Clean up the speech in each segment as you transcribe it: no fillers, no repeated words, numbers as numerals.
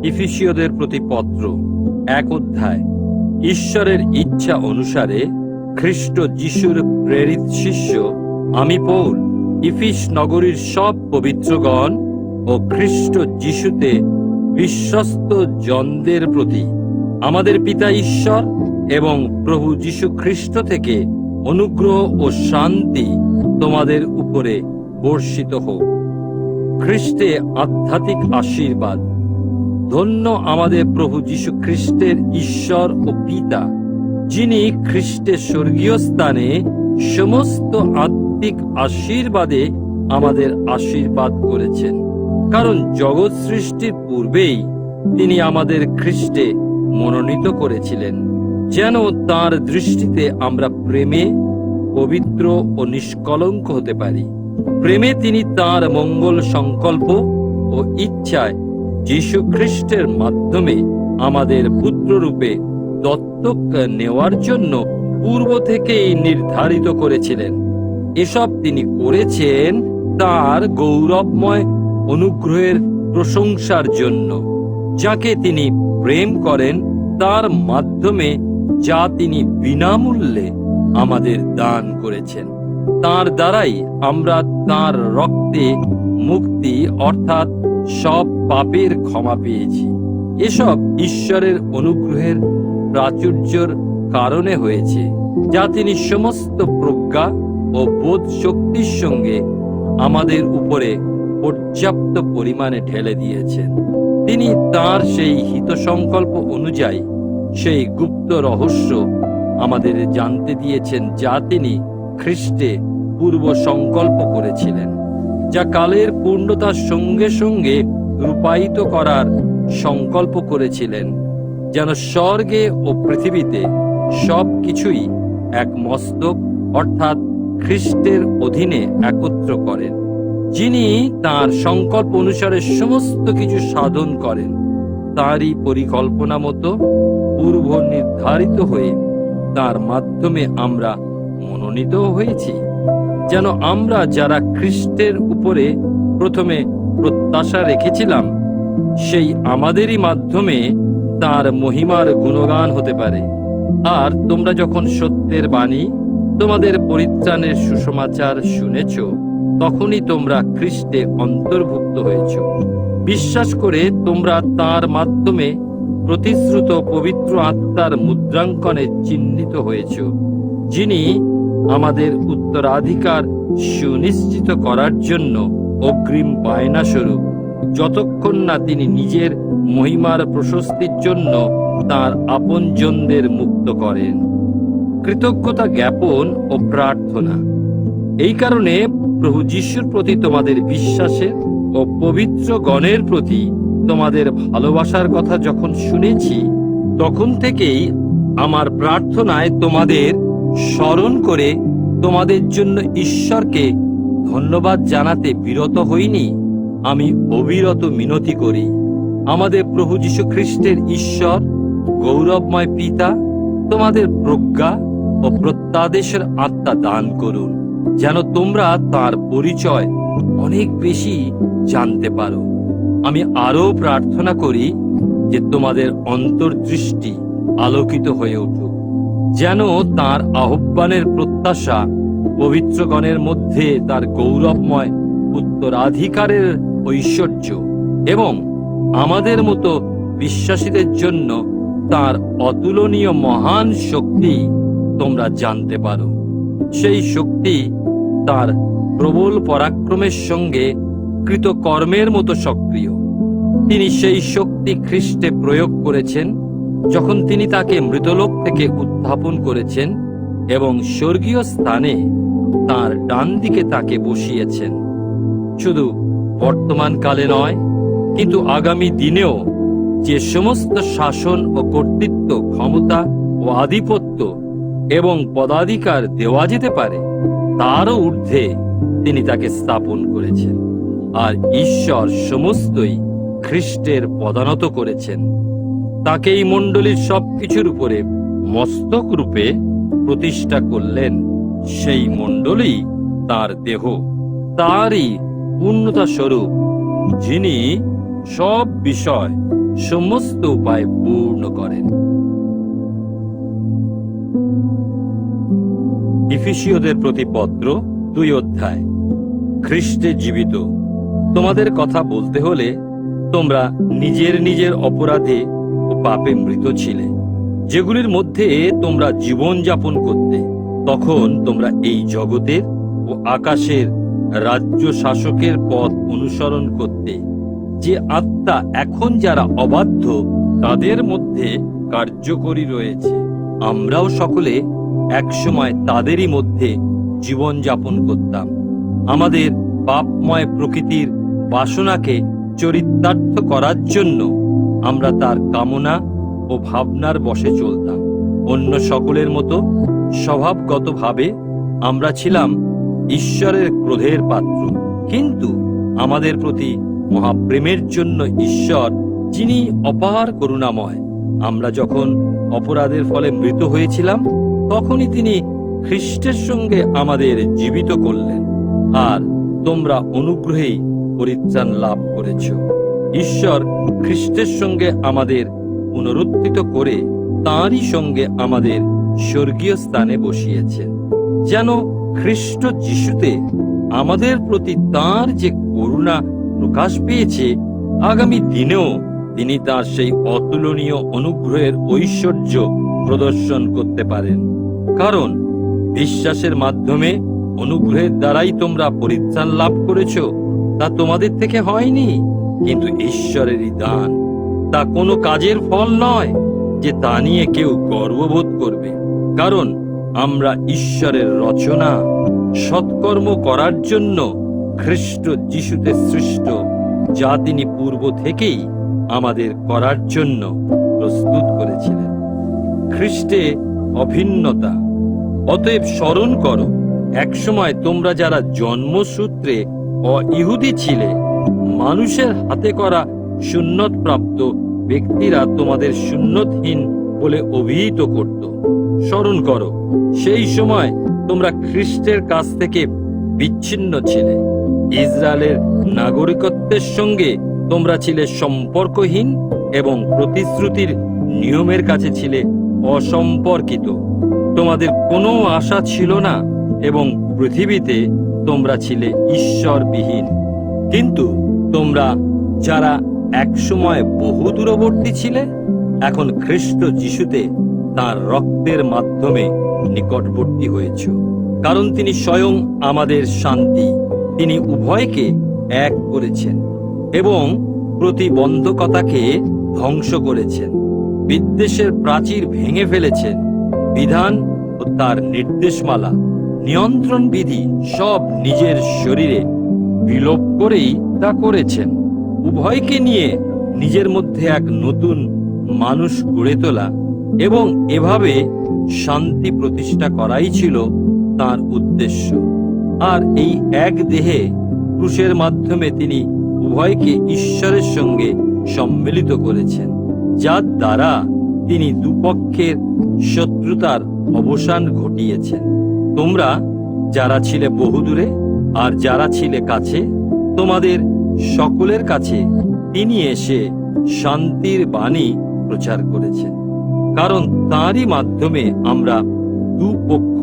ইফিসীয়দের প্রতি পত্র 1 অধ্যায়। ঈশ্বরের ইচ্ছা অনুসারে খ্রিস্ট যিশুর প্রেরিত শিষ্য আমি পৌল, ইফিস নগরীর সব পবিত্রগণ ও খ্রিস্ট যিশুতে বিশ্বস্ত জনদের প্রতি আমাদের পিতা ঈশ্বর এবং প্রভু যীশু খ্রিস্ট থেকে অনুগ্রহ ও শান্তি তোমাদের উপরে বর্ষিত হোক। খ্রিস্টে আধ্যাত্মিক আশীর্বাদ। ধন্য আমাদের প্রভু যীশু খ্রিস্টের ঈশ্বর ও পিতা, যিনি খ্রিস্টের স্বর্গীয় স্থানে সমস্ত আত্মিক আশীর্বাদে আমাদের আশীর্বাদ করেছেন। কারণ জগৎ সৃষ্টির পূর্বেই তিনি আমাদের খ্রিস্টে মনোনীত করেছিলেন, যেন তাঁর দৃষ্টিতে আমরা প্রেমে পবিত্র ও নিষ্কলঙ্ক হতে পারি। প্রেমে তিনি তাঁর মঙ্গল সংকল্প ও ইচ্ছায় যীশু খ্রিস্টের মাধ্যমে আমাদের পুত্ররূপে দত্তক নেওয়ার জন্য পূর্ব থেকেই নির্ধারিত করেছিলেন। এসব তিনি করেছেন তাঁর গৌরবময় অনুগ্রহের প্রশংসার জন্য, যাকে তিনি প্রেম করেন, তার মাধ্যমে যা তিনি বিনামূল্যে আমাদের দান করেছেন। তার দ্বারাই আমরা তার রক্তে মুক্তি অর্থাৎ সব পাপের ক্ষমা পেয়েছি। এসব ঈশ্বরের অনুগ্রহের প্রাচুর্যের কারণে হয়েছে, যা তিনি সমস্ত প্রজ্ঞা ও বোধ শক্তির সঙ্গে আমাদের উপরে পর্যাপ্ত পরিমাণে ঢেলে দিয়েছেন। তিনি তার সেই হিতসংকল্প অনুযায়ী সেই গুপ্ত রহস্য আমাদের জানতে দিয়েছেন, যা তিনি খ্রিস্টে পূর্ব সংকল্প করেছিলেন, যা কালের পূর্ণতার সঙ্গে সঙ্গে রূপায়িত করার সংকল্প করেছিলেন, যেন স্বর্গে ও পৃথিবীতে সব কিছুই এক মস্তক অর্থাৎ খ্রিস্টের অধীনে একত্র করেন, যিনি তাঁর সংকল্প অনুসারে সমস্ত কিছু সাধন করেন। তাঁরই পরিকল্পনা মতো পূর্ব নির্ধারিত হয়ে তার মাধ্যমে আমরা মনোনীত হয়েছি, যেন আমরা যারা খ্রিস্টের উপরে প্রথমে প্রত্যাশা রেখেছিলাম, সেই আমাদেরই মাধ্যমে তার মহিমার গুণগান হতে পারে। আর তোমরা যখন সত্যের বাণী, তোমাদের পরিত্রাণের সুসমাচার শুনেছ, তখনই তোমরা খ্রিস্টে অন্তর্ভুক্ত হয়েছ। বিশ্বাস করে তোমরা তার মাধ্যমে প্রতিশ্রুত পবিত্র আত্মার মুদ্রাঙ্কনে চিহ্নিত হয়েছ, যিনি আমাদের উত্তরাধিকার সুনিশ্চিত করার জন্য অগ্রিম বায়না স্বরূপ, যতক্ষণ না তিনি নিজের মহিমার প্রশস্তির জন্য তার আপনজনদের মুক্ত করেন। কৃতজ্ঞতা জ্ঞাপন ও প্রার্থনা। এই কারণে প্রভু যীশুর প্রতি তোমাদের বিশ্বাসের ও পবিত্র গণের প্রতি তোমাদের ভালোবাসার কথা যখন শুনেছি, তখন থেকেই আমার প্রার্থনায় তোমাদের স্মরণ করে তোমাদের জন্য ঈশ্বরকে ধন্যবাদ জানাতে বিরত হইনি। আমি অবিরত মিনতি করি, আমাদের প্রভু যীশু খ্রিস্টের ঈশ্বর গৌরবময় পিতা তোমাদের প্রজ্ঞা ও প্রত্যাদেশের আত্মা দান করুন, যেন তোমরা তার পরিচয় অনেক বেশি জানতে পারো। আমি আরো প্রার্থনা করি যে তোমাদের অন্তর্দৃষ্টি আলোকিত হয়ে উঠুক, যেন তার আহ্বানের প্রত্যাশা, পবিত্রগণের মধ্যে তার গৌরবময় উত্তরাধিকারের ঐশ্বর্য এবং আমাদের মতো বিশ্বাসীদের জন্য তার অতুলনীয় মহান শক্তি তোমরা জানতে পারো। সেই শক্তি তার প্রবল পরাক্রমের সঙ্গে কৃতকর্মের মতো সক্রিয়। তিনি সেই শক্তি খ্রিস্টে প্রয়োগ করেছেন যখন তিনি তাকে মৃতলোক থেকে উত্থাপন করেছেন এবং স্বর্গীয় স্থানে তার ডান দিকে তাকে বসিয়েছেন। শুধু বর্তমান কালে নয়, কিন্তু আগামী দিনেও যে সমস্ত শাসন ও কর্তৃত্ব, ক্ষমতা ও আধিপত্য এবং পদাধিকার দেওয়া যেতে পারে, তারও ঊর্ধ্বে তিনি তাকে স্থাপন করেছেন। আর ঈশ্বর সমস্তই খ্রিস্টের পদানত করেছেন। তাকে এই মণ্ডলীর সবকিছুর উপরে মস্তক রূপে প্রতিষ্ঠা করলেন। সেই মণ্ডলী তার দেহ, তারই পূর্ণতা স্বরূপ, যিনি সব বিষয় সমস্ত উপায় পূর্ণ করেন। ইফিসীয়দের প্রতি পত্র 2 অধ্যায়। খ্রিস্টে জীবিত। তোমাদের কথা বলতে হলে তোমরা নিজের নিজের অপরাধে ও পাপে মৃত ছিলে, যেগুলির মধ্যে তোমরা জীবন যাপন করতে। তখন তোমরা এই জগতের ও আকাশের রাজ্য শাসকের পথ অনুসরণ করতে। যে আত্মা এখন যারা অবাধ্য তাদের মধ্যে কার্যকরী রয়েছে। আমরাও সকলে একসময় তাদেরই মধ্যে জীবন যাপন করতাম। আমাদের পাপময় প্রকৃতির বাসনাকে চরিতার্থ করার জন্য আমরা তার কামনা ও ভাবনার বশে চলতাম। অন্য সকলের মতো স্বভাবগতভাবে আমরা ছিলাম ঈশ্বরের ক্রোধের পাত্র। কিন্তু আমাদের প্রতি মহাপ্রেমের জন্য ঈশ্বর, যিনি অপার করুণাময়, আমরা যখন অপরাধের ফলে মৃত হয়েছিলাম তখনই তিনি খ্রিস্টের সঙ্গে আমাদের জীবিত করলেন। আর তোমরা অনুগ্রহেই পরিত্রাণ লাভ করেছ। ঈশ্বর খ্রিস্টের সঙ্গে আমাদের পুনরুত্থিত করে তাঁরই সঙ্গে আমাদের স্বর্গীয় স্থানে বসিয়েছেন, যেন খ্রিস্ট যিশুতে আমাদের প্রতি তাঁর যে করুণা প্রকাশ পেয়েছে, আগামী দিনেও তিনি তাঁর সেই অতুলনীয় অনুগ্রহের ঐশ্বর্য প্রদর্শন করতে পারেন। কারণ বিশ্বাসের মাধ্যমে অনুগ্রহের দ্বারাই তোমরা পরিত্রাণ লাভ করেছ। তা তোমাদের থেকে হয়নি, কিন্তু ঈশ্বরেরই দান। তা কোনো কাজের ফল নয় যে তা নিয়ে কেউ গর্ববোধ করবে। কারণ আমরা ঈশ্বরের রচনা, সৎকর্ম করার জন্য খ্রিস্ট যিশুতে সৃষ্ট, যা তিনি পূর্ব থেকেই আমাদের করার জন্য প্রস্তুত করেছিলেন। খ্রিস্টে অভিন্নতা। অতএব স্মরণ করো, একসময় তোমরা যারা জন্মসূত্রে অইহুদি ছিলে, মানুষের হাতে করা সুন্নত প্রাপ্ত ব্যক্তিরা তোমাদের সুন্নতহীন বলে অভিহিত করত। স্মরণ করো, সেই সময় তোমরা খ্রিস্টের কাছ থেকে বিচ্ছিন্ন ছিলে। ইসরায়েলের নাগরিকত্বের সঙ্গে তোমরা ছিলে সম্পর্কহীন এবং প্রতিশ্রুতির নিয়মের কাছে ছিলে অসম্পর্কিত। তোমাদের কোনো আশা ছিল না এবং পৃথিবীতে তোমরা ছিলে ঈশ্বরবিহীন। কিন্তু তোমরা যারা একসময় বহু দূরবর্তী ছিলে, এখন খ্রিস্ট যিশুতে তাঁর রক্তের মাধ্যমে নিকটবর্তী হয়েছ। কারণ তিনি স্বয়ং আমাদের শান্তি। তিনি উভয়কে এক করেছেন এবং প্রতিবন্ধকতাকে ধ্বংস করেছেন। বিদ্বেষের প্রাচীর ভেঙে ফেলেছেন। বিধান ও তার নির্দেশমালা, নিয়ন্ত্রণ বিধি সব নিজের শরীরে বিলোপ করেই তা করেছেন। উভয়কে নিয়ে নিজের মধ্যে এক নতুন মানুষ গড়ে তোলা এবং এভাবে শান্তি প্রতিষ্ঠা করাই ছিল তার উদ্দেশ্য। আর এই এক দেহে ক্রুশের মাধ্যমে তিনি উভয়কে ঈশ্বরের সঙ্গে সম্মিলিত করেছেন, যার দ্বারা তিনি দুপক্ষের শত্রুতার অবসান ঘটিয়েছেন। তোমরা যারা ছিলে বহুদূরে আর যারা ছিলে কাছে, তোমাদের সকলের কাছে তিনি এসে শান্তির বাণী প্রচার করেছেন। কারণ তাঁরই মাধ্যমে আমরা দুপক্ষ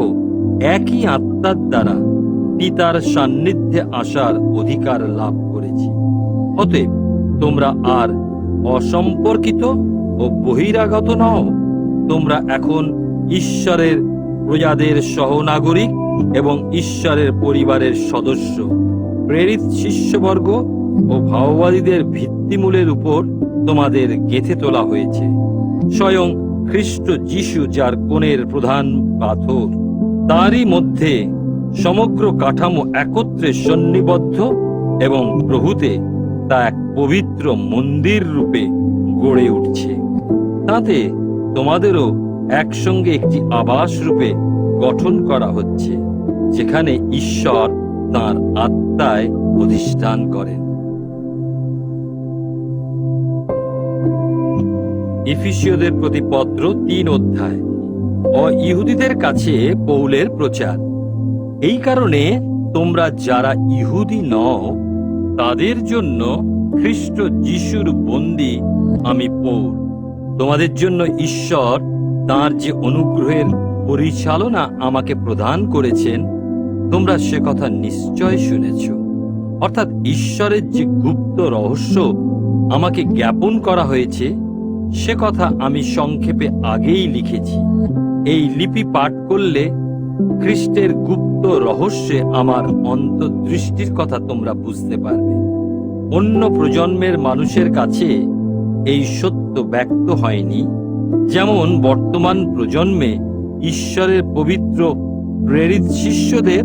একই আত্মার দ্বারা পিতার সান্নিধ্যে আসার অধিকার লাভ করেছি। অতএব তোমরা আর অসম্পর্কিত ও বহিরাগত নও। তোমরা এখন ঈশ্বরের প্রজাদের সহনাগরিক এবং ঈশ্বরের পরিবারের সদস্য। প্রেরিত শিষ্যবর্গ ও ভাববাদীদের ভিত্তিমূলের উপর তোমাদের গেঁথে তোলা হয়েছে। স্বয়ং খ্রিস্ট যিশু, যার কোণের প্রধান পাথর, তারই মধ্যে সমগ্র কাঠামো একত্রে সন্নিবদ্ধ এবং প্রভূতে তা এক পবিত্র মন্দির রূপে গড়ে উঠছে। তাতে তোমাদেরও একসঙ্গে একটি আবাস রূপে গঠন করা হচ্ছে, যেখানে ঈশ্বর তাঁর আত্মায় অধিষ্ঠান করেন। ইফিসীয়দের প্রতি পত্র 3 অধ্যায়। অইহুদিদের কাছে পৌলের প্রচার। এই কারণে তোমরা যারা ইহুদি নও তাদের জন্য খ্রিস্ট যিশুর বন্দী আমি পৌল। তোমাদের জন্য ঈশ্বর তাঁর যে অনুগ্রহের পরিচালনা আমাকে প্রদান করেছেন, তোমরা সে কথা নিশ্চয় শুনেছ। অর্থাৎ ঈশ্বরের যে গুপ্ত রহস্য আমাকে জ্ঞাপন করা হয়েছে, সে কথা আমি সংক্ষেপে আগেই লিখেছি। এই লিপি পাঠ করলে খ্রিস্টের গুপ্ত রহস্যে আমার অন্তর্দৃষ্টির কথা তোমরা বুঝতে পারবে। অন্য প্রজন্মের মানুষের কাছে এই সত্য ব্যক্ত হয়নি, যেমন বর্তমান প্রজন্মে ঈশ্বরের পবিত্র প্রেরিত শিষ্যদের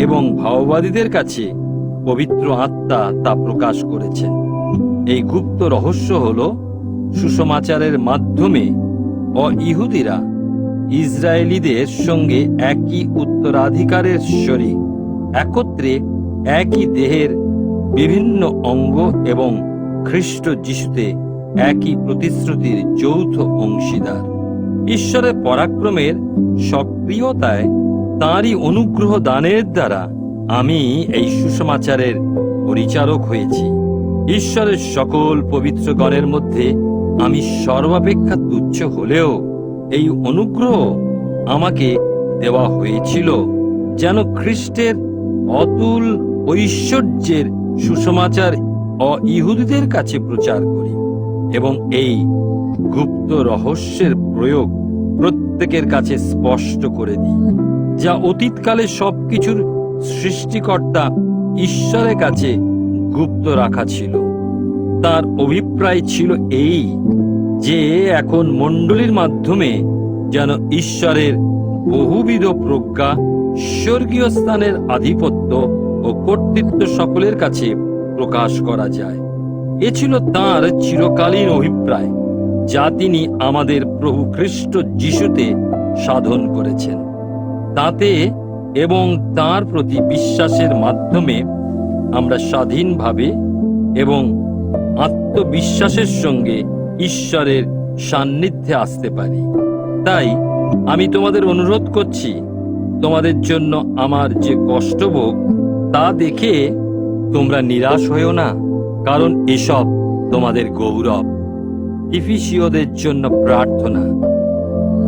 এবং ভাববাদীদের কাছে পবিত্র আত্মা তা প্রকাশ করেছেন। এই গুপ্ত রহস্য হল সুসমাচারের মাধ্যমে অইহুদিরা ইসরায়েলীদের সঙ্গে একই উত্তরাধিকারের শরীক, একত্রে একই দেহের বিভিন্ন অঙ্গ এবং খ্রিস্ট যিশুতে একই প্রতিশ্রুতির যৌথ অংশীদার। ঈশ্বরের পরাক্রমের সক্রিয়তায় তাঁরই অনুগ্রহ দানের দ্বারা আমি এই সুসমাচারের পরিচারক হয়েছি। ঈশ্বরের সকল পবিত্রগণের মধ্যে আমি সর্বাপেক্ষা তুচ্ছ হলেও এই অনুগ্রহ আমাকে দেওয়া হয়েছিল যেন খ্রিস্টের অতুল ঐশ্বর্যের সুসমাচার অইহুদিদের কাছে প্রচার করি এবং এই গুপ্ত রহস্যের প্রয়োগ প্রত্যেকের কাছে স্পষ্ট করে দিই, যা অতীতকালে সবকিছুর সৃষ্টিকর্তা ঈশ্বরের কাছে গুপ্ত রাখা ছিল। তার অভিপ্রায় ছিল এই যে এখন মণ্ডলীর মাধ্যমে যেন ঈশ্বরের বহুবিধ প্রজ্ঞা, স্বর্গীয় স্থানের আধিপত্য ও কর্তৃত্ব সকলের কাছে প্রকাশ করা যায়। এ ছিল তাঁর চিরকালীন অভিপ্রায়, যা তিনি আমাদের প্রভু খ্রিস্ট যিশুতে সাধন করেছেন। তাতে এবং তাঁর প্রতি বিশ্বাসের মাধ্যমে আমরা স্বাধীনভাবে এবং আত্মবিশ্বাসের সঙ্গে ঈশ্বরের সান্নিধ্যে আসতে পারি। তাই আমি তোমাদের অনুরোধ করছি, তোমাদের জন্য আমার যে কষ্টভোগ তা দেখে তোমরা নিরাশ হয়েও না, কারণ এসব তোমাদের গৌরব। ইফিসীয়দের জন্য প্রার্থনা।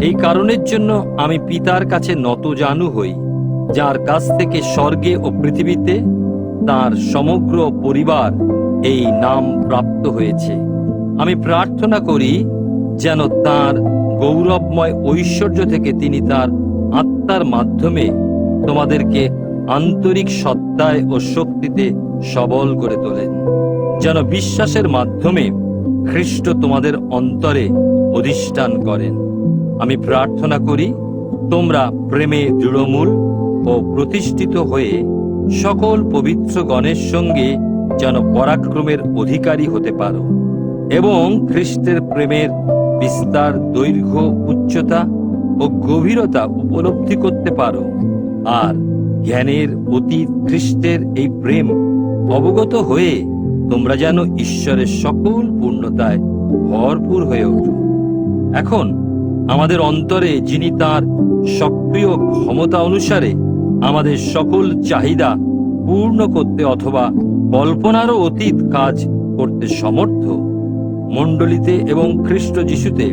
এই কারণের জন্য আমি পিতার কাছে নতজানু হই, যার কাছ থেকে স্বর্গে ও পৃথিবীতে তার সমগ্র পরিবার এই নাম প্রাপ্ত হয়েছে। আমি প্রার্থনা করি যেন তার গৌরবময় ঐশ্বর্য থেকে তিনি তার আত্মার মাধ্যমে তোমাদেরকে আন্তরিক সত্তায় ও শক্তিতে সবল করে তোলেন, যেন বিশ্বাসের মাধ্যমে খ্রিস্ট তোমাদের অন্তরে অধিষ্ঠান করেন। আমি প্রার্থনা করি তোমরা প্রেমে দৃঢ়মূল ও প্রতিষ্ঠিত হয়ে সকল পবিত্র গণের সঙ্গে যেন পরাক্রমের অধিকারী হতে পারো এবং খ্রিস্টের প্রেমের বিস্তার, দৈর্ঘ্য, উচ্চতা ও গভীরতা উপলব্ধি করতে পারো, আর জ্ঞানের অতীত খ্রিস্টের এই প্রেম অবগত হয়ে তোমরা যেন ঈশ্বরের সকল পূর্ণতায় ভরপুর হয়ে ওঠো। এখন আমাদের অন্তরে যিনি তার সক্রিয় ক্ষমতা অনুসারে আমাদের সকল চাহিদা পূর্ণ করতে অথবা কল্পনারও অতীত কাজ করতে সমর্থ, মণ্ডলীতে এবং খ্রিস্ট যিশুতে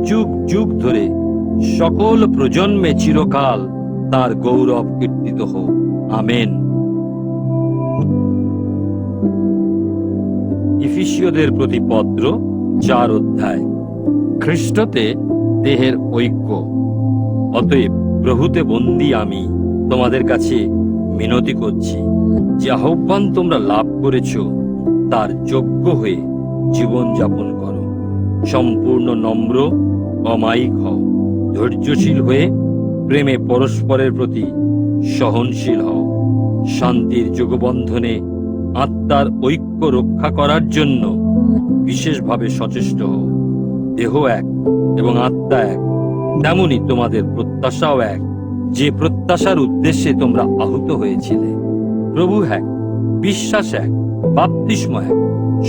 যুগ যুগ ধরে সকল প্রজন্মে চিরকাল তার গৌরব কীর্তিত হোক। আমেন। ইফিসীয়দের প্রতি পত্র 4 অধ্যায়। খ্রিস্টতে দেহের ঐক্য। অতএব প্রভুতে বন্দী আমি তোমাদের কাছে মিনতি করছি, যে আহ্বান তোমরা লাভ করেছ তার যোগ্য হয়ে জীবন যাপন করো। সম্পূর্ণ নম্র, অমায়িক হও, ধৈর্যশীল হয়ে প্রেমে পরস্পরের প্রতি সহনশীল হও। শান্তির যোগবন্ধনে আত্মার ঐক্য রক্ষা করার জন্য বিশেষভাবে সচেষ্ট হও। দেহ এক এবং আত্মা এক, তেমনি তোমাদের প্রত্যাশাও এক, যে প্রত্যাশার উদ্দেশ্যে তোমরা আহত হয়েছিলে। প্রভু এক, বিশ্বাস এক, বাপ্তিস্ম এক,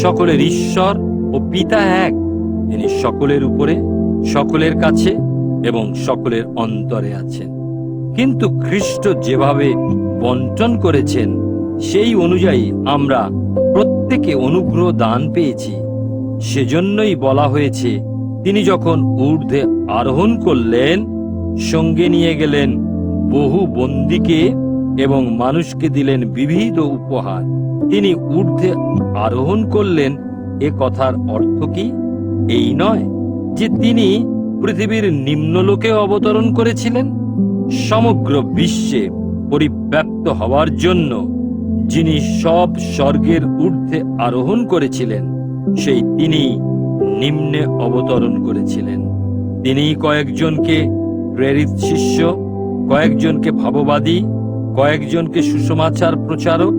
সকলের ঈশ্বর ও পিতা এক। তিনি সকলের উপরে, সকলের কাছে এবং সকলের অন্তরে আছেন। কিন্তু খ্রিস্ট যেভাবে বন্টন করেছেন সেই অনুযায়ী আমরা প্রত্যেকে অনুগ্রহ দান পেয়েছি। সেজন্যই বলা হয়েছে, তিনি যখন ঊর্ধ্বে আরোহণ করলেন, সঙ্গে নিয়ে গেলেন বহু বন্দীকে এবং মানুষকে দিলেন বিবিধ উপহার। তিনি ঊর্ধ্বে আরোহণ করলেন, এ কথার অর্থ কি? এই নয় যে তিনি পৃথিবীর নিম্নলোকে অবতরণ করেছিলেন। সমগ্র বিশ্বে পরিব্যাপ্ত হওয়ার জন্য যিনি সব স্বর্গের ঊর্ধ্বে আরোহণ করেছিলেন, সেই তিনি নিম্নে অবতরণ করেছিলেন। তিনি কয়েকজনকে প্রেরিত শিষ্য, কয়েকজনকে ভাববাদী, কয়েকজনকে সুসমাচার প্রচারক,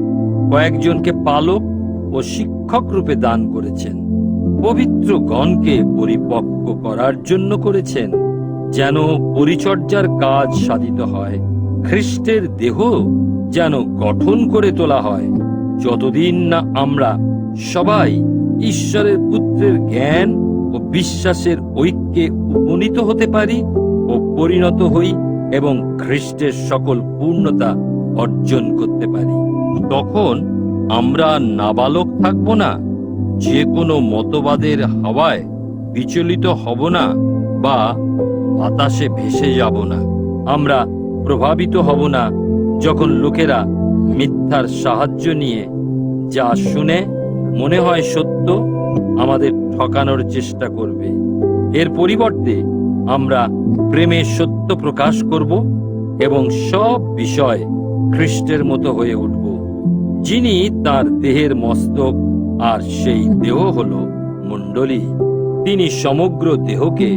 কয়েকজনকে পালক ও শিক্ষক রূপে দান করেছেন। পবিত্র গণকে পরিপক্ব করার জন্য করেছেন, যেন পরিচর্যার কাজ সাধিত হয়, খ্রিস্টের দেহ যেন গঠন করে তোলা হয়, যতদিন না আমরা সবাই ঈশ্বরের পুত্রের জ্ঞান ও বিশ্বাসের ঐক্যে উপনীত হতে পারি ও পরিণত হই এবং খ্রিস্টের সকল পূর্ণতা অর্জন করতে পারি। তখন আমরা নাবালক থাকব না, যে কোনো মতবাদের হাওয়ায় বিচলিত হব না বা বাতাসে ভেসে যাব না। আমরা প্রভাবিত হব না যখন লোকেরা মিথ্যার সাহায্য নিয়ে যা শুনে মনে হয় সত্য, আমাদের ঠকানোর চেষ্টা করবে। এর পরিবর্তে আমরা প্রেমে সত্য প্রকাশ করব এবং সব বিষয় খ্রিস্টের মতো হয়ে উঠব, যিনি তার দেহের মস্তক, আর সেই দেহ হল মণ্ডলী। তিনি সমগ্র দেহকে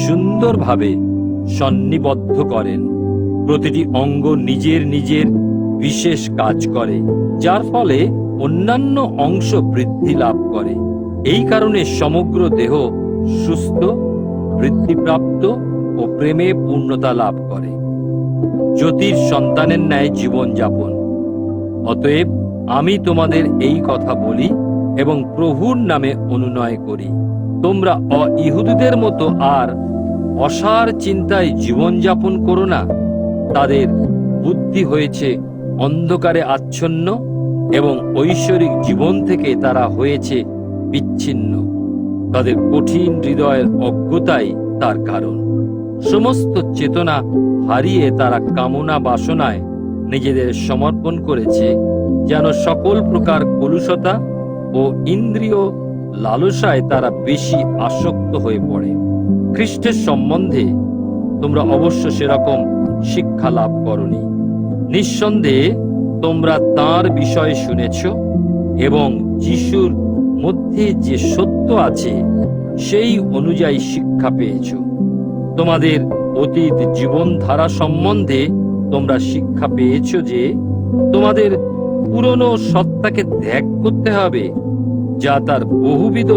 সুন্দরভাবে সন্নিবদ্ধ করেন। প্রতিটি অঙ্গ নিজের নিজের বিশেষ কাজ করে, যার ফলে অন্যান্য অংশ বৃদ্ধি লাভ করে। এই কারণে সমগ্র দেহ সুস্থ, বৃদ্ধিপ্রাপ্ত ও প্রেমে পূর্ণতা লাভ করে, জ্যোতির সন্তানের ন্যায় জীবন যাপন। অতএব আমি তোমাদের এই কথা বলি এবং প্রভুর নামে অনুনয় করি, তোমরা অইহুদীদের মতো আর অসার চিন্তায় জীবন যাপন করো না। তাদের বুদ্ধি হয়েছে অন্ধকারে আচ্ছন্ন এবং ঐশ্বরিক জীবন থেকে তারা হয়েছে বিচ্ছিন্ন। তাদের কঠিন হৃদয়ের অজ্ঞতাই তার কারণ। সমস্ত চেতনা হারিয়ে তারা কামনা বাসনায় নিজেদের সমর্পণ করেছে, যেন সকল প্রকার কলুষতা ও ইন্দ্রিয় লালসায় তারা বেশি আসক্ত হয়ে পড়ে। খ্রিস্টের সম্বন্ধে তোমরা অবশ্য সেরকম শিক্ষা লাভ করনি। নিঃসন্দেহে তোমরা তাঁর বিষয়ে শুনেছ এবং যিশুর মধ্যে যে সত্য আছে সেই অনুযায়ী শিক্ষা পেয়েছ। তোমাদের অতীত জীবনধারা সম্বন্ধে তোমরা শিক্ষা পেয়েছ যে তোমাদের পুরনো সত্তাকে ত্যাগ করতে হবে, যা তার বহুবিধ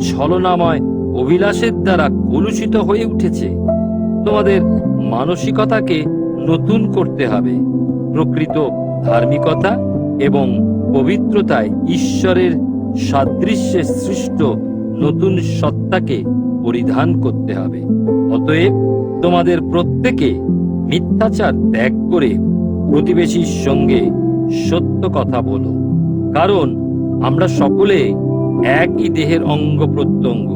ছলনাময় অভিলাষের দ্বারা কলুষিত হয়ে উঠেছে। তোমাদের মানসিকতাকে নতুন করতে হবে, প্রকৃত ধার্মিকতা এবং পবিত্রতায় ঈশ্বরের সাদৃশ্যে সৃষ্ট নতুন সত্তাকে পরিধান করতে হবে। অতএব তোমাদের প্রত্যেকে মিথ্যাচার ত্যাগ করে প্রতিবেশীর সঙ্গে সত্য কথা বলো, কারণ আমরা সকলে একই দেহের অঙ্গ প্রত্যঙ্গ।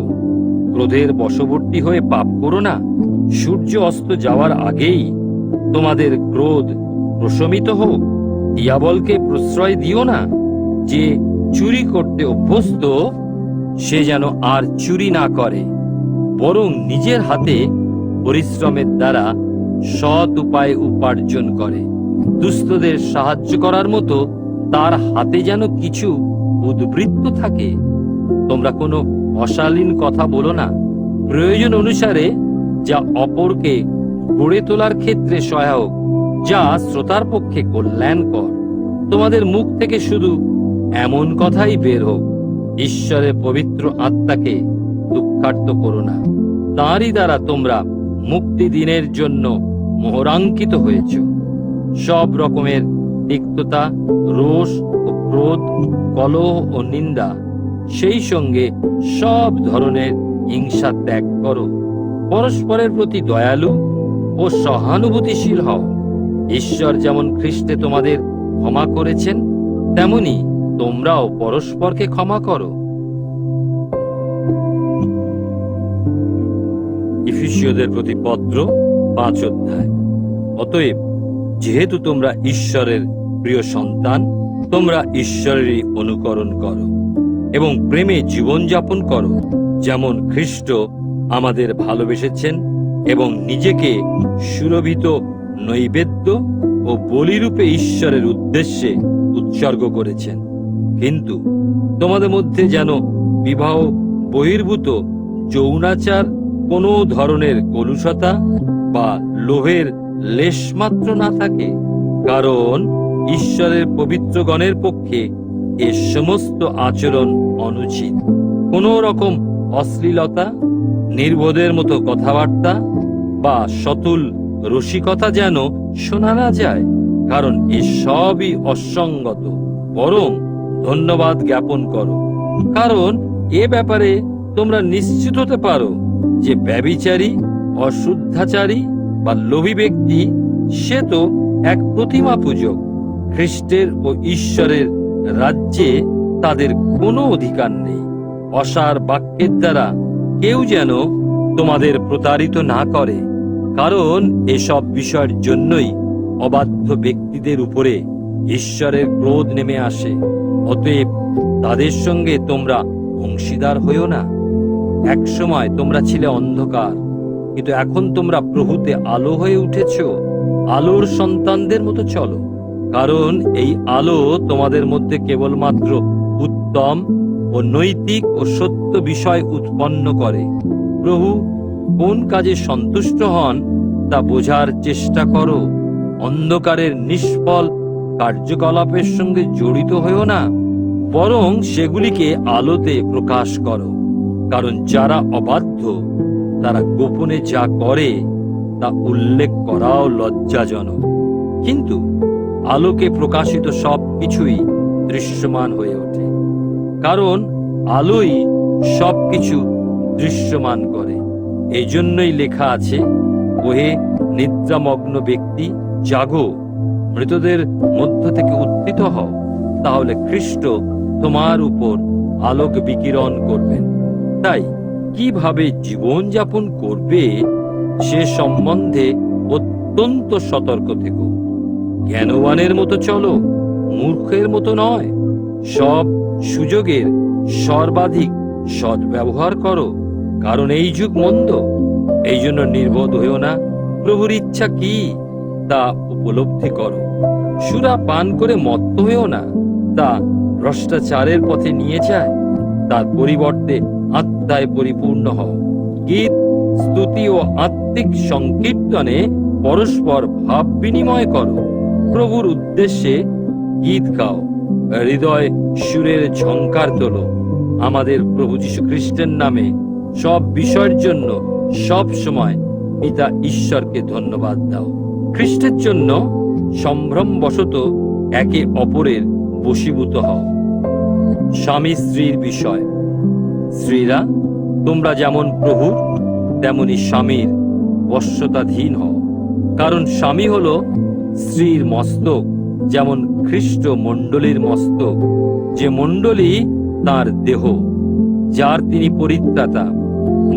ক্রোধের বশবর্তী হয়ে পাপ করো না। সূর্য অস্ত যাওয়ার আগেই তোমাদের ক্রোধ প্রশমিত হোক। দিয়াবলকে প্রশ্রয় দিও না। যে চুরি করতে অভ্যস্ত, সে যেন আর চুরি না করে, বরং নিজের হাতে পরিশ্রমের দ্বারা সৎ উপায়ে উপার্জন করে। দুস্থদের সাহায্য করার মতো তার হাতে যেন কিছু উদ্বৃত্ত থাকে। তোমরা কোনো অশালীন কথা বলো না, প্রয়োজন অনুসারে যা অপরকে গড়ে তোলার ক্ষেত্রে সহায়ক, যা শ্রোতার পক্ষে কল্যাণকর। তোমাদের মুখ থেকে শুধু এমন কথাই বের হোক, ঈশ্বরের পবিত্র আত্মাকে দুঃখার্ত করো না। তাঁরই দ্বারা তোমরা মুক্তি দিনের জন্য মোহরাঙ্কিত হয়েছ। সব রকমের তিক্ততা, রোষ ও ক্রোধ, কলহ ও নিন্দা, সেই সঙ্গে সব ধরনের হিংসা ত্যাগ করো। পরস্পরের প্রতি দয়ালু ও সহানুভূতিশীল হও। ঈশ্বর যেমন খ্রিস্টে তোমাদের ক্ষমা করেছেন, তেমনি তোমরাও পরস্পরকে ক্ষমা করো। ইফিসীয়দের প্রতি পত্র 5 অধ্যায়। অতএব যেহেতু তোমরা ঈশ্বরের প্রিয় সন্তান, তোমরা ঈশ্বরেরই অনুকরণ করো এবং প্রেমে জীবনযাপন করো, যেমন খ্রিস্ট আমাদের ভালোবেসেছেন এবং নিজেকে সুরভিত নৈবেদ্য ও বলিরূপে ঈশ্বরের উদ্দেশ্যে উৎসর্গ করেছেন। কিন্তু তোমাদের মধ্যে যেন বিবাহ বহির্ভূত যৌনাচার, কোনো ধরনের কলুষতা বা লোভের লেশমাত্র না থাকে, কারণ ঈশ্বরের পবিত্রগণের পক্ষে এ সমস্ত আচরণ অনুচিত। কোনো রকম অশ্লীলতা, নির্বোধের মতো কথাবার্তা বা সতুল রসিকতা যেন শোনা না যায়, কারণ এসবই অসঙ্গত। বরং ধন্যবাদ জ্ঞাপন করো, কারণ এ ব্যাপারে তোমরা নিশ্চিত হতে পারো যে ব্যভিচারী, অশুদ্ধাচারী বা লোভী ব্যক্তি সে তো এক প্রতিমা পূজক। খ্রিস্টের ও ঈশ্বরের রাজ্যে তাদের কোনো অধিকার নেই। অসার বাক্যের দ্বারা কেউ যেন তোমাদের প্রতারিত না করে, কারণ এসব বিষয়ের জন্যই অবাধ্য ব্যক্তিদের উপরে ঈশ্বরের ক্রোধ নেমে আসে। অতএব তাদের সঙ্গে তোমরা অংশীদার হইও না। এক সময় তোমরা ছিলে অন্ধকার, কিন্তু এখন তোমরা প্রভুতে আলো হয়ে উঠেছ। আলোর সন্তানদের মতো চলো, কারণ এই আলো তোমাদের মধ্যে কেবলমাত্র উত্তম ও নৈতিক ও সত্য বিষয় উৎপন্ন করে। প্রভু কোন কাজে সন্তুষ্ট হন তা বোঝার চেষ্টা করো। অন্ধকারের নিষ্ফল কার্যকলাপের সঙ্গে জড়িত হয়েও না, বরং সেগুলিকে আলোতে প্রকাশ করো। কারণ যারা অবাধ্য তারা গোপনে যা করে তা উল্লেখ করাও লজ্জাজনক, কিন্তু আলোকে প্রকাশিত সব কিছুই দৃশ্যমান হয়ে ওঠে, কারণ আলোই সবকিছু দৃশ্যমান করে। এই জন্যই লেখা আছে, ওহে নিদ্রামগ্ন ব্যক্তি, জাগো, মৃতদের মধ্য থেকে উত্থিত হও, তাহলে খ্রিস্ট তোমার উপর আলোক বিকিরণ করবেন। তাই কিভাবে জীবন যাপন করবে সে সম্বন্ধে অত্যন্ত সতর্ক থেকো। জ্ঞানবানের মতো চলো, মূর্খের মতো নয়। সব সুযোগের সর্বাধিক সদ্ব্যবহার করো, কারণ এই যুগ মন্দ। এই জন্য নির্বোধ হইও না, প্রভুর ইচ্ছা কি তা উপলব্ধি করো। সুরা পান করে মত্ত হইও না, তা ভ্রষ্টাচারের পথে নিয়ে যায়। তার পরিবর্তে আত্মায় পরিপূর্ণ হও। গীত, স্তুতি ও আত্মিক সংকীর্তনে পরস্পর ভাব বিনিময় করো। প্রভুর উদ্দেশ্যে গীত গাও, হৃদয় সুরের ঝংকার তোলো। আমাদের প্রভু যীশু খ্রিস্টের নামে সব বিষয়ের জন্য সব সময় পিতা ঈশ্বরকে ধন্যবাদ দাও। খ্রিস্টের জন্য সম্ভ্রমবশত একে অপরের বশীভূত হও। স্বামী স্ত্রীর বিষয়। স্ত্রীরা, তোমরা যেমন প্রভুর তেমনি স্বামীর বশ্যতাধীন হও, কারণ স্বামী হলো স্ত্রীর মস্তক, যেমন খ্রিস্ট মণ্ডলীর মস্তক, যে মণ্ডলী তার দেহ, যার তিনি পরিত্রাতা।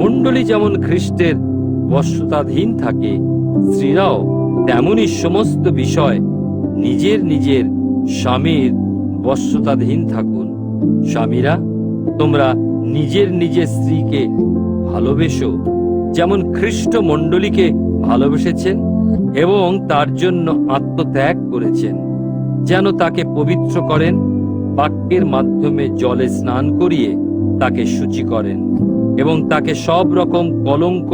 মণ্ডলী যেমন খ্রিস্টের বশ্যতাধীন থাকে, স্ত্রীরাও তেমনি সমস্ত বিষয় নিজের নিজের স্বামীর বশ্যতাধীন থাকুন। স্বামীরা, তোমরা নিজের নিজের স্ত্রীকে ভালোবেসো, যেমন খ্রিস্ট মণ্ডলীকে ভালোবেসেছেন এবং তার জন্য আত্মত্যাগ করেছেন, যেন তাকে পবিত্র করেন, বাক্যের মাধ্যমে জলে স্নান করিয়ে তাকে শুচি করেন এবং তাকে সব রকম কলঙ্ক,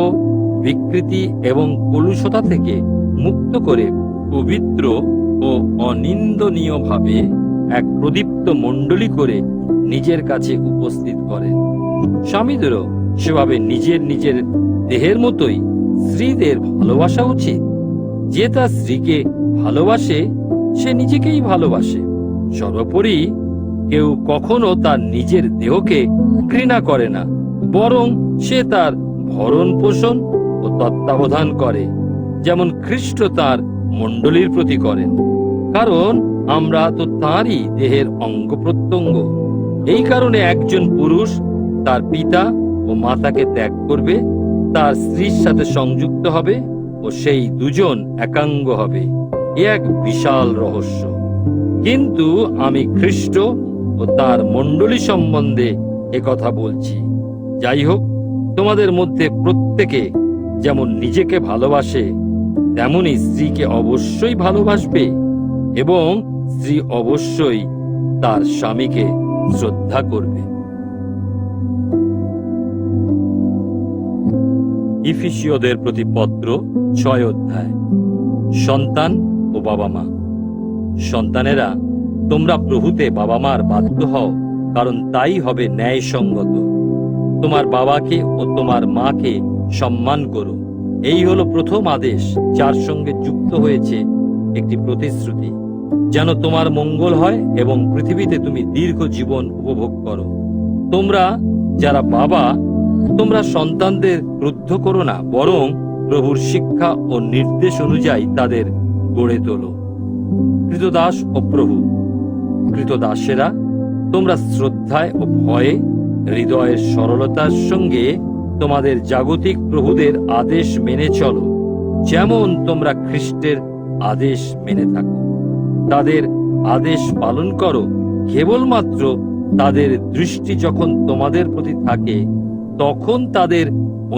বিকৃতি এবং কলুষতা থেকে মুক্ত করে পবিত্র ও অনিন্দনীয় ভাবে এক প্রদীপ্ত মণ্ডলী করে নিজের কাছে উপস্থিত করেন। স্বামীদেরও সেভাবে নিজের নিজের দেহের মতোই স্ত্রীদের ভালোবাসা উচিত। যে তার স্ত্রীকে ভালোবাসে সে নিজেকেই ভালোবাসে। সর্বোপরি কেউ কখনো তার নিজের দেহকে ঘৃণা করে না, বরং সে তার ভরণ পোষণ ও তত্ত্বাবধান করে, যেমন খ্রিস্ট তার মণ্ডলীর প্রতি করেন। কারণ আমরা তো তাঁরই দেহের অঙ্গ প্রত্যঙ্গ। এই কারণে একজন পুরুষ তার পিতা ও মাতাকে ত্যাগ করবে, তার স্ত্রীর সাথে সংযুক্ত হবে ও সেই দুজন একাঙ্গ হবে। এ এক বিশাল রহস্য। কিন্তু আমি খ্রিস্ট ও তার মণ্ডলী সম্বন্ধে কথা বলছি। যাই হোক, তোমাদের মধ্যে প্রত্যেকে যেমন নিজেকে ভালোবাসে, তেমনি স্ত্রীকে অবশ্যই ভালোবাসবে, এবং স্ত্রী অবশ্যই তার স্বামীকে শ্রদ্ধা করবে। ইফিসীয়দের প্রতি পত্র 6 অধ্যায়। সন্তান ও বাবা মা। সন্তানেরা, তোমরা প্রভুতে বাবা মার বাধ্য হও, কারণ তাই হবে ন্যায়সঙ্গত। তোমার বাবাকে ও তোমার মাকে সম্মান করো। এই হলো প্রথম আদেশ, যার সঙ্গে যুক্ত হয়েছে একটি প্রতিশ্রুতি, যেন তোমার মঙ্গল হয় এবং পৃথিবীতে তুমি দীর্ঘ জীবন উপভোগ করো। তোমরা যারা বাবা, তোমরা সন্তানদের ক্রুদ্ধ করো না, বরং প্রভুর শিক্ষা ও নির্দেশ অনুযায়ী তাদের গড়ে তোলো। কৃতদাস ও প্রভু। কৃতদাসেরা, তোমরা শ্রদ্ধায় ও ভয়ে হৃদয়ের সরলতার সঙ্গে তোমাদের জাগতিক প্রভুদের আদেশ মেনে চলো, যেমন তোমরা খ্রিস্টের আদেশ মেনে থাকো। তাদের আদেশ পালন করো, কেবলমাত্র তাদের দৃষ্টি যখন তোমাদের প্রতি থাকে, তখন তাদের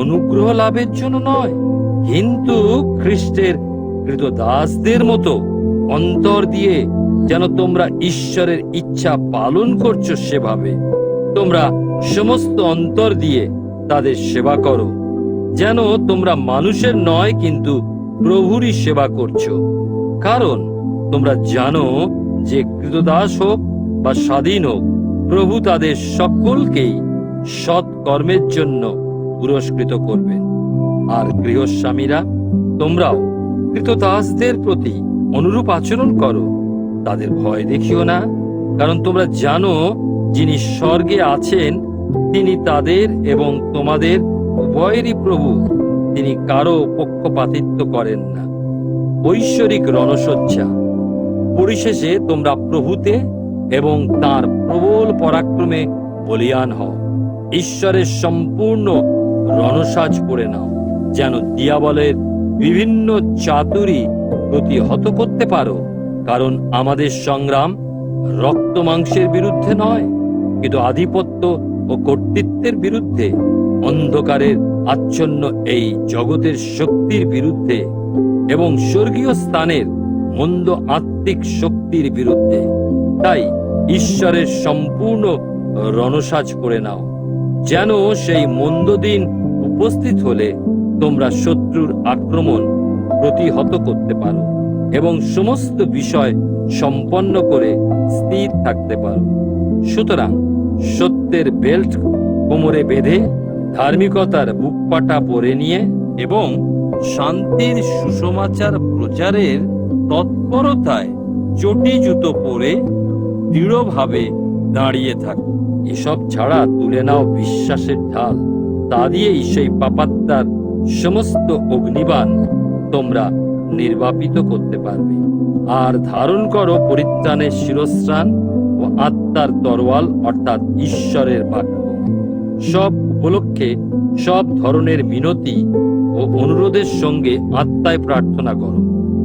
অনুগ্রহ লাভের জন্য নয়, কিন্তু খ্রিস্টের কৃতদাসদের মতো অন্তর দিয়ে যেন তোমরা ঈশ্বরের ইচ্ছা পালন করছো সেভাবে। তোমরা সমস্ত অন্তর দিয়ে তাদের সেবা করো, যেন তোমরা মানুষের নয় কিন্তু প্রভুরই সেবা করছো। কারণ তোমরা জানো যে কৃতদাস হোক বা স্বাধীন হোক, প্রভু তাদের সকলকেই সৎ কর্মের জন্য পুরস্কৃত করবেন। আর গৃহস্বামীরা, তোমরাও কৃতদাসদের প্রতি অনুরূপ আচরণ করো। তাদের ভয় দেখিও না, কারণ তোমরা জানো যিনি স্বর্গে আছেন তিনি তাদের এবং তোমাদের উভয়েরই প্রভু। তিনি কারো পক্ষপাতিত্ব করেন না। ঐশ্বরিক রণসজ্জা। পরিশেষে তোমরা প্রভুতে এবং তার প্রবল পরাক্রমে বলীয়ান হও। ঈশ্বরের সম্পূর্ণ রণসাজ পরে নাও, যেন দিয়াবলের বিভিন্ন চাতুরি প্রতিহত করতে পারো। কারণ আমাদের সংগ্রাম রক্ত মাংসের বিরুদ্ধে নয়, কিন্তু আধিপত্য ও কর্তৃত্বের বিরুদ্ধে, অন্ধকারের আচ্ছন্ন এই জগতের শক্তির বিরুদ্ধে এবং স্বর্গীয় স্থানের মন্দ আত্মিক শক্তির বিরুদ্ধে। তাই ঈশ্বরের সম্পূর্ণ রণসাজ করে নাও, যেন সেই মন্দ দিন উপস্থিত হলে তোমরা শত্রুর আক্রমণ প্রতিহত করতে পারো এবং সমস্ত বিষয় সম্পন্ন করে স্থির থাকতে পারো। সুতরাং সত্যের বেল্ট কোমরে বেঁধে, ধার্মিকতার বুকপাটা পরে নিয়ে এবং শান্তির সুসমাচার প্রচারের তৎপরতায় চটি জুতো পরে দৃঢ়ভাবে দাঁড়িয়ে থাকো। এসব ছাড়া তুলে নাও বিশ্বাসের ঢাল, তা দিয়েই সেই পাপাত্মার সমস্ত অগ্নিবাণ তোমরা নির্বাপিত করতে পারবে। আর ধারণ করো পরিত্রাণের শিরস্ত্রাণ ও আত্মার তরোয়াল, অর্থাৎ ঈশ্বরের বাক্য। সব উপলক্ষে সব ধরনের মিনতি ও অনুরোধের সঙ্গে আত্মায় প্রার্থনা করো।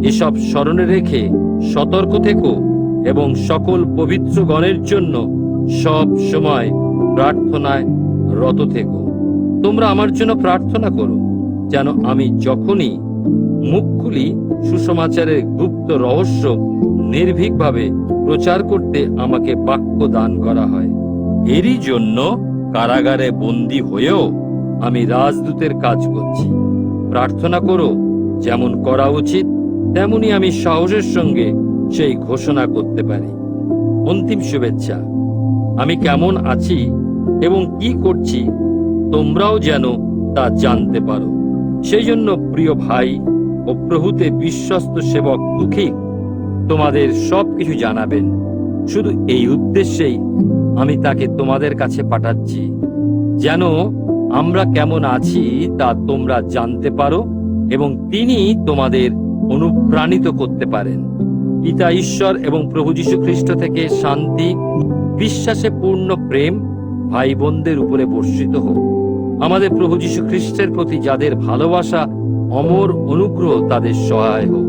এসব স্মরণে রেখে সতর্ক থেকো এবং সকল পবিত্রগণের জন্য সব সময় প্রার্থনায় রত থেকো। তোমরা আমার জন্য প্রার্থনা করো, যেন আমি যখনই মুখ খুলি সুসমাচারের গুপ্ত রহস্য নির্ভীকভাবে প্রচার করতে আমাকে বাক্য দান করা হয়। এরই জন্য কারাগারে বন্দী হয়েও আমি রাজদূতের কাজ করছি। প্রার্থনা করো, যেমন করা উচিত তেমনি আমি সাহসের সঙ্গে সেই ঘোষণা করতে পারি। অন্তিম শুভেচ্ছা। আমি কেমন আছি এবং কি করছি তোমরাও যেন তা জানতে পারো। সেই জন্য প্রিয় ভাই ও প্রভুতে বিশ্বস্ত সেবক দুঃখিক তোমাদের সবকিছু জানাবেন। শুধু এই উদ্দেশ্যেই আমি তাকে তোমাদের কাছে পাঠাচ্ছি, যেন আমরা কেমন আছি তা তোমরা জানতে পারো এবং তিনি তোমাদের অনুপ্রাণিত করতে পারেন। পিতা ঈশ্বর এবং প্রভু যীশু খ্রিস্ট থেকে শান্তি, বিশ্বাসে পূর্ণ প্রেম ভাই বোনদের উপরে বর্ষিত হোক। আমাদের প্রভু যীশু খ্রিস্টের প্রতি যাদের ভালোবাসা, অমর অনুগ্রহ তাদের সহায় হোক।